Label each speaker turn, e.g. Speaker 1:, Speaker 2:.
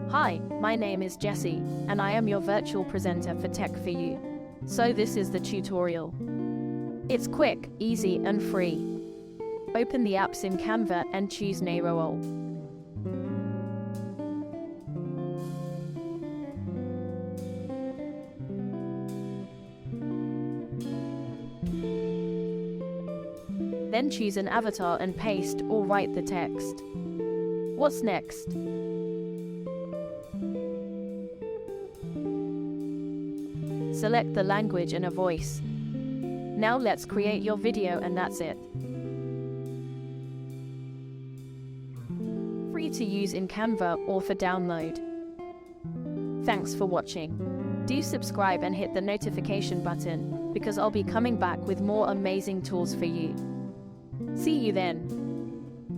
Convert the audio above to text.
Speaker 1: Hi, my name is Jessie, and I am your virtual presenter for Tech for You. So this is the tutorial. It's quick, easy, and free. Open the apps in Canva and choose Neiro.AI. Then choose an avatar and paste or write the text. What's next? Select the language and a voice. Now let's create your video, and that's it. Free to use in Canva or for download. Thanks for watching. Do subscribe and hit the notification button, because I'll be coming back with more amazing tools for you. See you then.